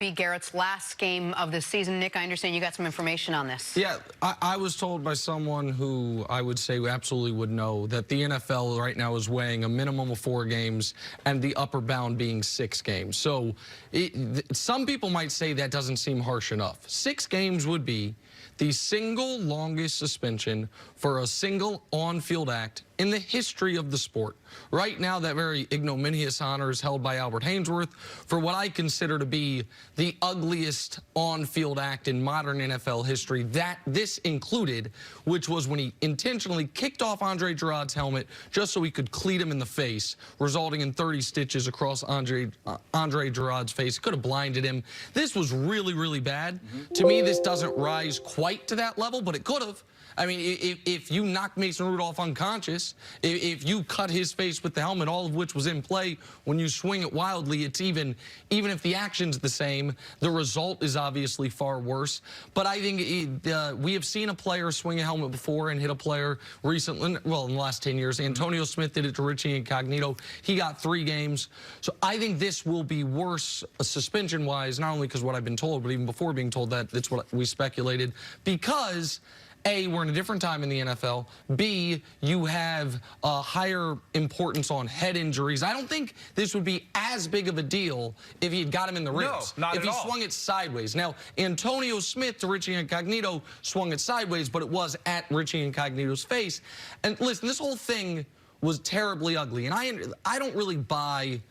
Be Garrett's last game of the season. Nick, I understand you got some information on this. Yeah, I was told by someone who I would say absolutely would know that the NFL right now is weighing a minimum of 4 games and the upper bound being 6 games. So some people might say that doesn't seem harsh enough. 6 games would be the single longest suspension for a single on-field act in the history of the sport. Right now, that very ignominious honor is held by Albert Haynesworth for what I consider to be the ugliest on-field act in modern NFL history, this included, which was when he intentionally kicked off Andre Giroud's helmet just so he could cleat him in the face, resulting in 30 stitches across Andre Giroud's face. Could have blinded him. This was really, really bad. To me, this doesn't rise quite to that level, but it could have. I mean, if you knock Mason Rudolph unconscious, if you cut his face with the helmet, all of which was in play, when you swing it wildly, it's even if the action's the same, the result is obviously far worse. But I think we have seen a player swing a helmet before and hit a player recently, well, in the last 10 years. Antonio Smith did it to Richie Incognito. He got 3 games. So I think this will be worse suspension-wise, not only because what I've been told, but even before being told that, that's what we speculated, because A, we're in a different time in the NFL. B, you have a higher importance on head injuries. I don't think this would be as big of a deal if he had got him in the ribs. No, not if at he all. swung it sideways. Now, Antonio Smith to Richie Incognito swung it sideways, but it was at Richie Incognito's face. And listen, this whole thing was terribly ugly. And I don't really buy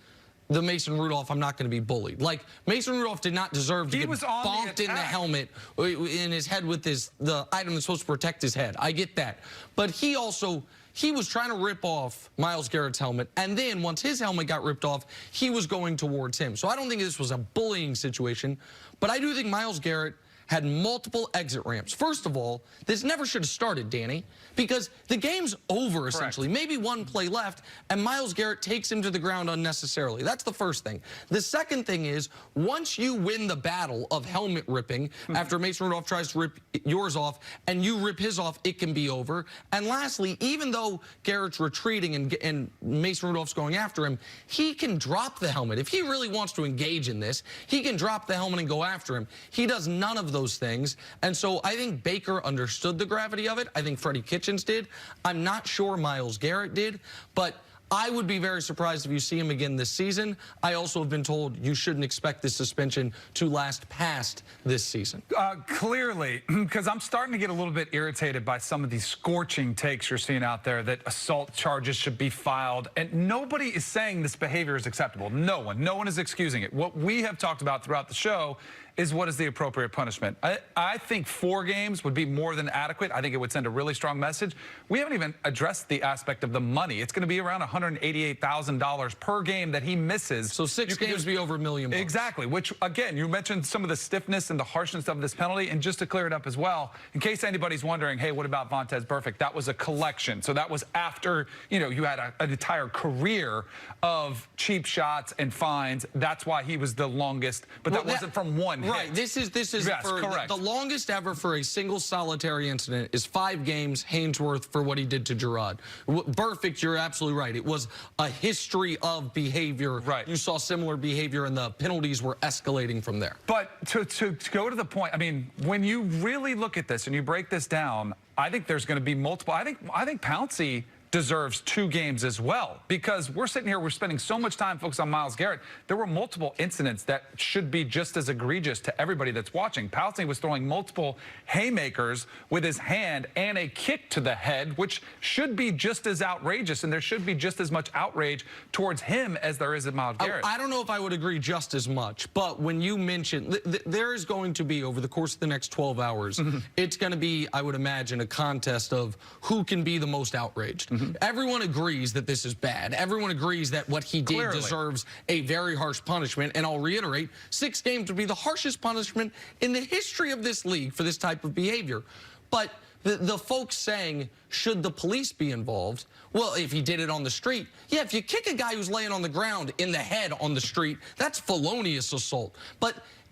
the Mason Rudolph, I'm not going to be bullied. Like, Mason Rudolph did not deserve to get bonked in the helmet in his head with the item that's supposed to protect his head. I get that. But he was trying to rip off Myles Garrett's helmet, and then once his helmet got ripped off, he was going towards him. So I don't think this was a bullying situation, but I do think Myles Garrett had multiple exit ramps. First of all, this never should have started, Danny, because the game's over, essentially. Maybe one play left, and Myles Garrett takes him to the ground unnecessarily. That's the first thing. The second thing is, once you win the battle of helmet ripping, after Mason Rudolph tries to rip yours off, and you rip his off, it can be over. And lastly, even though Garrett's retreating and Mason Rudolph's going after him, he can drop the helmet. If he really wants to engage in this, he can drop the helmet and go after him. He does none of those things. And so I think Baker understood the gravity of it. I think Freddie Kitchens did. I'm not sure Myles Garrett did, but I would be very surprised if you see him again this season. I also have been told you shouldn't expect this suspension to last past this season. Clearly, because I'm starting to get a little bit irritated by some of these scorching takes you're seeing out there that assault charges should be filed. And nobody is saying this behavior is acceptable. No one is excusing it. What we have talked about throughout the show is what is the appropriate punishment. I think 4 games would be more than adequate. I think it would send a really strong message. We haven't even addressed the aspect of the money. It's going to be around $188,000 per game that he misses. So 6 games be over $1 million. Exactly, which, again, you mentioned some of the stiffness and the harshness of this penalty. And just to clear it up as well, in case anybody's wondering, hey, what about Vontaze Burfict? That was a collection. So that was after, you had an entire career of cheap shots and fines. That's why he was the longest, but that wasn't from one hit. Right, this is yes, for the longest ever for a single solitary incident is 5 games Haynesworth for what he did to Giroud. Burfict, you're absolutely right. It was a history of behavior. Right. You saw similar behavior and the penalties were escalating from there. But to go to the point, I mean, when you really look at this and you break this down, I think there's going to be multiple. I think Pouncey deserves 2 games as well, because we're sitting here, we're spending so much time focused on Myles Garrett. There were multiple incidents that should be just as egregious to everybody that's watching. Pouncey was throwing multiple haymakers with his hand and a kick to the head, which should be just as outrageous, and there should be just as much outrage towards him as there is at Myles Garrett. I don't know if I would agree just as much, but when you mention, there is going to be, over the course of the next 12 hours, it's going to be, I would imagine, a contest of who can be the most outraged. Everyone agrees that this is bad. Everyone agrees that what he did deserves a very harsh punishment. And I'll reiterate, 6 games would be the harshest punishment in the history of this league for this type of behavior. But the folks saying, should the police be involved? Well, if he did it on the street, yeah, if you kick a guy who's laying on the ground in the head on the street, that's felonious assault.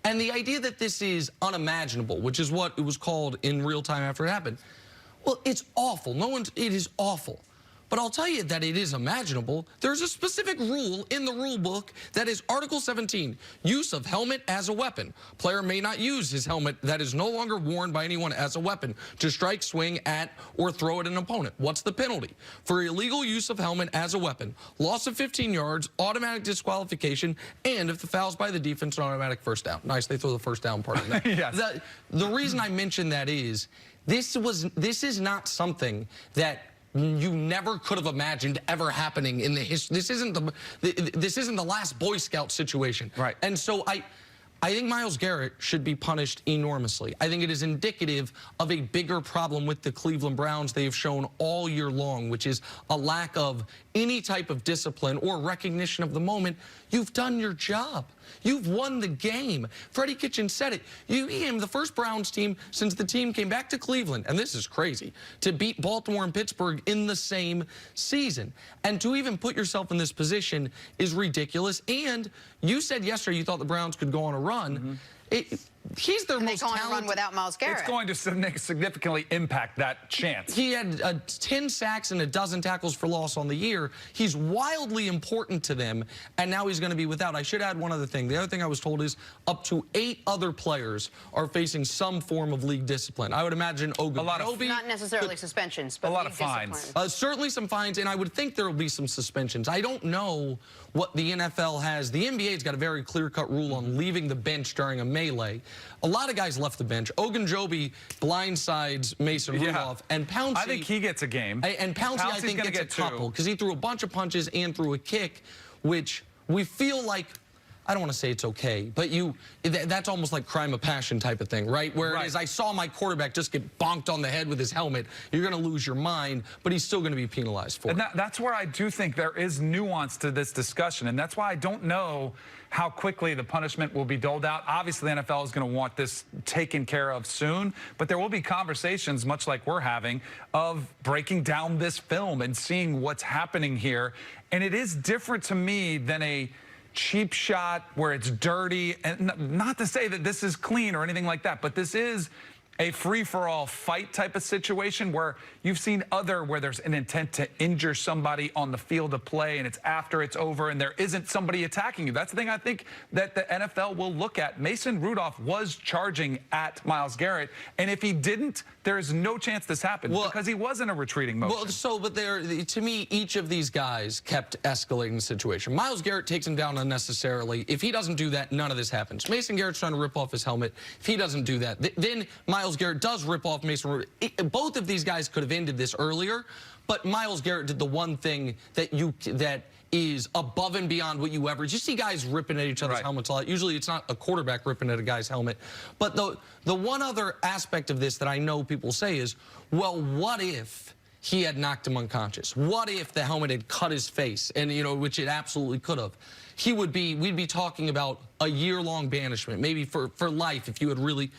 And the idea that this is unimaginable, which is what it was called in real time after it happened, well, it's awful. It is awful. But I'll tell you that it is imaginable. There's a specific rule in the rule book that is Article 17, use of helmet as a weapon. Player may not use his helmet that is no longer worn by anyone as a weapon to strike, swing at, or throw at an opponent. What's the penalty? For illegal use of helmet as a weapon, loss of 15 yards, automatic disqualification, and if the foul's by the defense, an automatic first down. Nice, they throw the first down part in there. Yes. The reason I mention that is this is not something that you never could have imagined ever happening in the history. This isn't the last Boy Scout situation. Right. And so I think Myles Garrett should be punished enormously. I think it is indicative of a bigger problem with the Cleveland Browns they have shown all year long, which is a lack of any type of discipline or recognition of the moment. You've done your job. You've won the game. Freddie Kitchens said it. You became the first Browns team since the team came back to Cleveland, and this is crazy, to beat Baltimore and Pittsburgh in the same season. And to even put yourself in this position is ridiculous. And you said yesterday you thought the Browns could go on a run. He's their most talented. talented. Run without Myles Garrett. It's going to significantly impact that chance. He had 10 sacks and a dozen tackles for loss on the year. He's wildly important to them, and now he's going to be without. I should add one other thing. The other thing I was told is up to 8 other players are facing some form of league discipline. I would imagine Ogunjobi. Not necessarily suspensions, but a lot league of fines. discipline. Certainly some fines, and I would think there will be some suspensions. I don't know what the NFL has. The NBA's got a very clear-cut rule on leaving the bench during a melee. A lot of guys left the bench. Ogunjobi blindsides Mason Rudolph, and Pouncey. I think he gets a game. And Pouncey, I think, gets a couple because he threw a bunch of punches and threw a kick, which we feel like, I don't want to say it's okay, but that's almost like crime of passion type of thing, right? Where it is, I saw my quarterback just get bonked on the head with his helmet. You're going to lose your mind, but he's still going to be penalized for it. And that's where I do think there is nuance to this discussion, and that's why I don't know how quickly the punishment will be doled out. Obviously, the NFL is going to want this taken care of soon, but there will be conversations, much like we're having, of breaking down this film and seeing what's happening here. And it is different to me than a cheap shot where it's dirty, and not to say that this is clean or anything like that, but this is a free-for-all fight type of situation where you've seen where there's an intent to injure somebody on the field of play and it's after it's over and there isn't somebody attacking you. That's the thing I think that the NFL will look at. Mason Rudolph was charging at Myles Garrett, and if he didn't, there's no chance this happened because he was in a retreating motion. But to me, each of these guys kept escalating the situation. Myles Garrett takes him down unnecessarily. If he doesn't do that, none of this happens. Mason Garrett's trying to rip off his helmet. If he doesn't do that, then Myles Garrett does rip off Mason Rudolph. Both of these guys could have ended this earlier, but Myles Garrett did the one thing that is above and beyond what you ever. You see guys ripping at each other's helmets a lot. Usually it's not a quarterback ripping at a guy's helmet. But the one other aspect of this that I know people say is, well, what if he had knocked him unconscious? What if the helmet had cut his face? And, which it absolutely could have. We'd be talking about a year-long banishment, maybe for life if you had really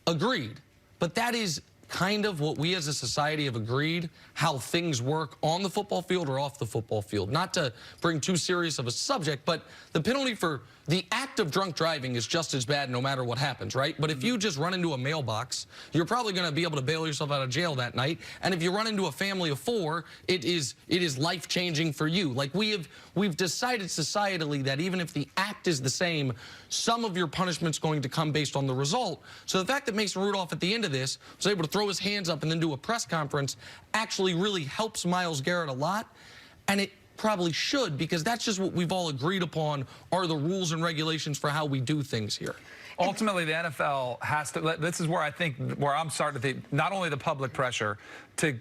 agreed. But that is kind of what we as a society have agreed how things work on the football field or off the football field. Not to bring too serious of a subject, but the penalty for the act of drunk driving is just as bad no matter what happens, right? But if you just run into a mailbox, you're probably going to be able to bail yourself out of jail that night. And if you run into a family of 4, it is life-changing for you. Like we've decided societally that even if the act is the same, some of your punishment's going to come based on the result. So the fact that Mason Rudolph at the end of this was able to throw his hands up and then do a press conference actually really helps Myles Garrett a lot. And it probably should, because that's just what we've all agreed upon are the rules and regulations for how we do things here. Ultimately, the NFL has to, this is where I think, where I'm starting to think, not only the public pressure to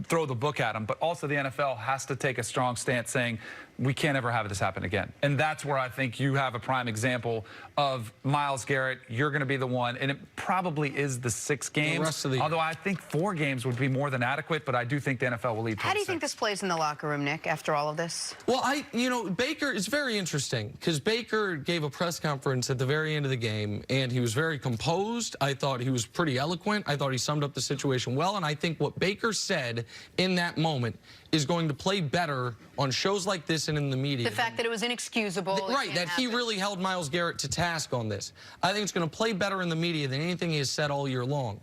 throw the book at them, but also the NFL has to take a strong stance saying, we can't ever have this happen again. And that's where I think you have a prime example of Myles Garrett. You're going to be the one, and it probably is the 6 games. Although I think 4 games would be more than adequate, but I do think the NFL will lead to How do you think this plays in the locker room, Nick, after all of this? Well, Baker is very interesting because Baker gave a press conference at the very end of the game, and he was very composed. I thought he was pretty eloquent. I thought he summed up the situation well, and I think what Baker said in that moment is going to play better on shows like this and in the media. The fact that it was inexcusable. Right, that he really held Myles Garrett to task on this. I think it's going to play better in the media than anything he has said all year long.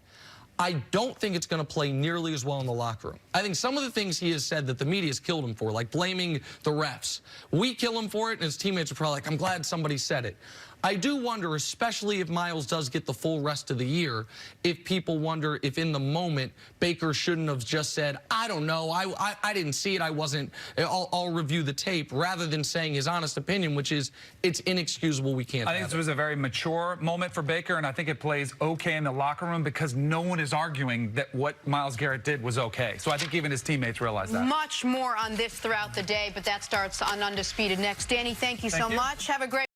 I don't think it's going to play nearly as well in the locker room. I think some of the things he has said that the media's killed him for, like blaming the refs, we kill him for it, and his teammates are probably like, I'm glad somebody said it. I do wonder, especially if Miles does get the full rest of the year, if people wonder if in the moment Baker shouldn't have just said, I don't know, I didn't see it, I'll review the tape, rather than saying his honest opinion, which is it's inexcusable, we can't I think this was a very mature moment for Baker, and I think it plays okay in the locker room because no one is arguing that what Myles Garrett did was okay. So I think even his teammates realize that. Much more on this throughout the day, but that starts on Undisputed next. Danny, thank you so much. Have a great